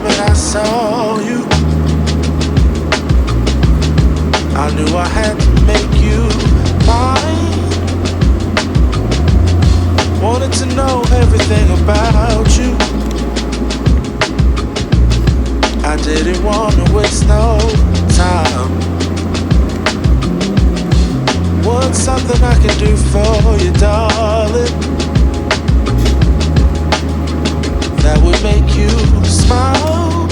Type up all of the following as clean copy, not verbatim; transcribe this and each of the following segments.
moment I saw you, I knew I had to make you mine. Wanted to know everything about you. I didn't want to waste no time. What's something I can do for you, darling, that would make you smile?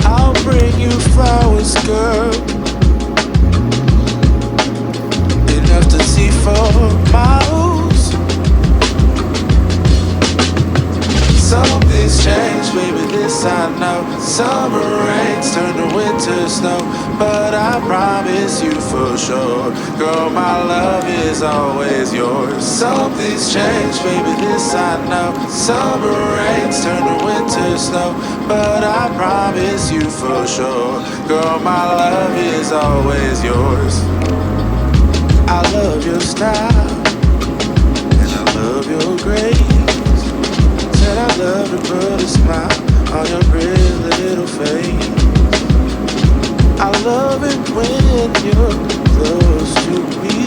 I'll bring you flowers, girl, enough to see for miles. Something's changed, baby, this I know. Summer rains turn to winter snow, but I promise you for sure, girl, my love is always yours. Something's changed, baby, this I know. Summer rains turn to winter snow, but I promise you for sure, girl, my love is always yours. I love your style, and I love your grace. Said I love to put a smile on your pretty little face. I love it when you're close to me.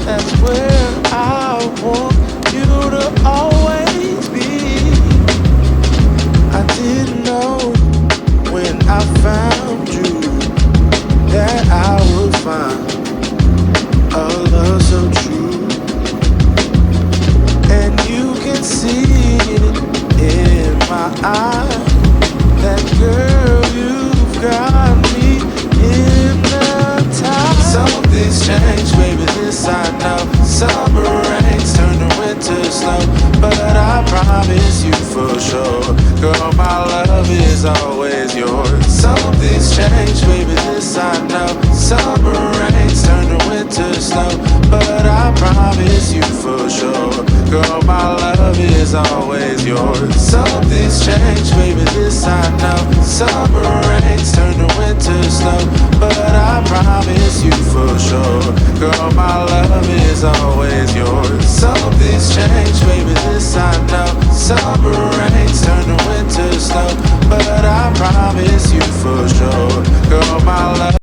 That's where I want you to always be. I didn't know when I found you that I would find a love so true. And you can see it in my eyes, that girl, you've got me hypnotized. Something's changed, baby, this I know. Summer rains turn to winter snow, but I promise you for sure, girl, my love is always yours. Something's changed, baby, this I know. Summer rains turn to winter snow, but I promise you for sure, girl, my love is always yours. Something's changed, baby, this I know. Summer rains turn to winter snow, but I promise you for sure, girl, my love is always yours. Something's changed, baby, this I know. Summer rains turn to winter snow, but I promise you for sure, girl, my love